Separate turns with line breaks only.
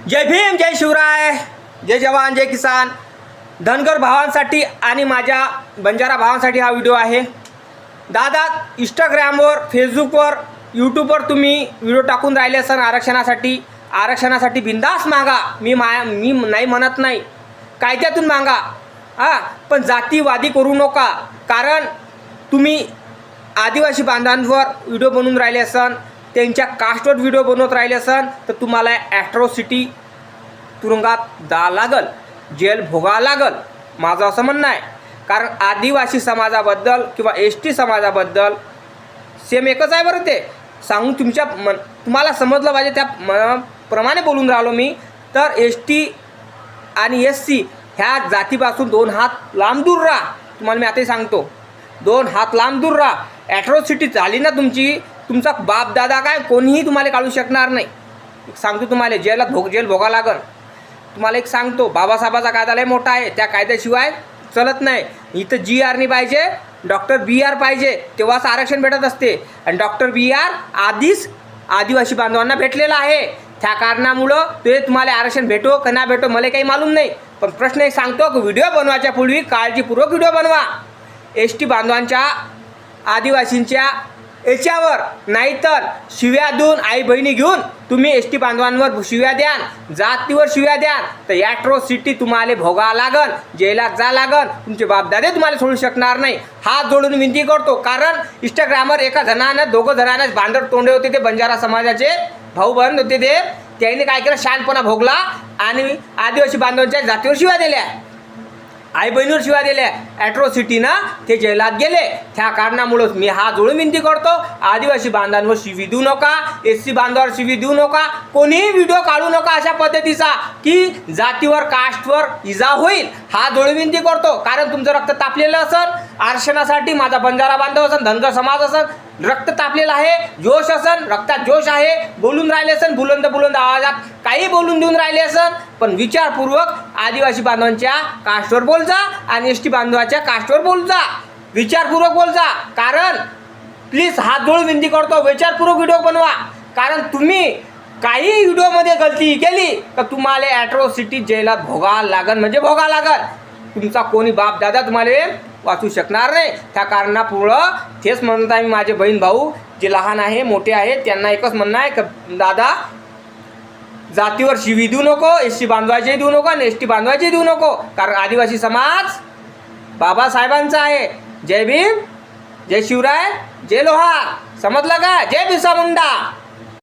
जय भीम, जय शिवराय, जय जवान, जय किसान. धनगर भावांसाठी आणि माझ्या बंजारा भावांसाठी हा व्हिडिओ आहे. दादा, इंस्टाग्रामवर, फेसबुकवर, यूट्यूबवर तुम्ही व्हिडिओ टाकून राहिले असन आरक्षणासाठी बिंदास मागा. मी नाही म्हणत नाही, कायद्यातून मागा. पण जातीवादी करू नका. कारण तुम्ही आदिवासी बांधवांवर व्हिडिओ बनवून राहिले असन, त्यांच्या कास्टवर व्हिडिओ बनवत राहिले असन तर तुम्हाला ॲट्रॉसिटी तुरुंगात जा लागल, जेल भोगा लागल. माझं असं म्हणणं आहे. कारण आदिवासी समाजाबद्दल किंवा ST समाजाबद्दल सेम एकच आहे बरं. ते सांगून तुम्हाला समजलं पाहिजे त्या प्रमाणे बोलून राहिलो मी. तर ST आणि SC ह्या जातीपासून 2 हात लांब दूर राहा. तुम्हाला मी आताही सांगतो, 2 हात लांब दूर राहा. ॲट्रॉसिटी झाली ना तुमचा बाप दादा काय कोणीही तुम्हाला काढू शकणार नाही. सांगतो तुम्हाला, जेल भोगा लागल. तुम्हाला एक सांगतो, बाबासाहेबाचा कायदा लय मोठा आहे. त्या कायद्याशिवाय चलत नाही. इथं GR नाही पाहिजे, डॉक्टर BR पाहिजे, तेव्हाच आरक्षण भेटत असते. आणि डॉक्टर BR आधीच आदिवासी बांधवांना भेटलेलं आहे. त्या कारणामुळं ते तुम्हाला आरक्षण भेटो का ना भेटो मला काही मालूम नाही. पण प्रश्न एक सांगतो की व्हिडिओ बनवायच्या पूर्वी काळजीपूर्वक व्हिडिओ बनवा. ST बांधवांच्या, आदिवासींच्या याच्यावर, नाहीतर शिव्या देऊन, आई बहिणी घेऊन तुम्ही ST बांधवांवर शिव्या द्याल, जातीवर शिव्या द्याल तर ॲट्रॉसिटी तुम्हाला भोगा लागल, जेलात जा लागल. तुमचे बापदादे तुम्हाला सोडू शकणार नाही. हात जोडून विनंती करतो. कारण इंस्टाग्रामवर एका जणानं, 2 जणांना बांधर तोंडे होते, ते बंजारा समाजाचे भाऊ बंद होते. त्यांनी काय केलं, शानपणा भोगला आणि आदिवासी बांधवांच्या जातीवर शिव्या दिल्या, आई बहिणीवर शिव्या दिल्या. ॲट्रॉसिटीनं ते जेलात गेले. त्या कारणामुळं मी हा जोडून विनंती करतो, आदिवासी बांधवांवर शिवी देऊ नका, SC बांधवांवर शिवी देऊ नका, कोणीही व्हिडिओ काढू नका अशा पद्धतीचा की जातीवर, कास्टवर इजा होईल. हा जोडून विनंती करतो. कारण तुमचं रक्त तापलेलं असेल आरक्षणासाठी, माझा बंजारा बांधव असेल, धनगर समाज असेल, रक्त तापलेलं आहे, जोश असन, रक्तात जोश आहे, बोलून राहिले असन, बुलंद आवाजात काही बोलून देऊन राहिले असन. पण विचारपूर्वक आदिवासी बांधवांच्या कास्टवर बोल जा आणि ST बांधवाच्या कास्टवर बोल जा, विचारपूर्वक बोल जा. कारण प्लीज हात जोडून विनंती करतो, विचारपूर्वक व्हिडिओ बनवा. कारण तुम्ही काही व्हिडिओमध्ये गलती केली तर तुम्हाला ॲट्रॉसिटी जेलात भोगा लागल, म्हणजे भोगा लागल. तुमचा कोणी बाप दादा तुम्हाला वाचू शकणार नाही. त्या कारणापुढं तेच म्हणत आहे मी, माझे बहीण भाऊ जे लहान आहे, मोठे आहे, त्यांना एकच म्हणणं आहे की दादा, जातीवर शिवी देऊ नको, SC बांधवायचे देऊ नको आणि ST बांधवायचे देऊ नको. कारण आदिवासी समाज बाबासाहेबांचा आहे. जय भीम, जय शिवराय, जय लोहार. समजलं का? जय बिरसा मुंडा.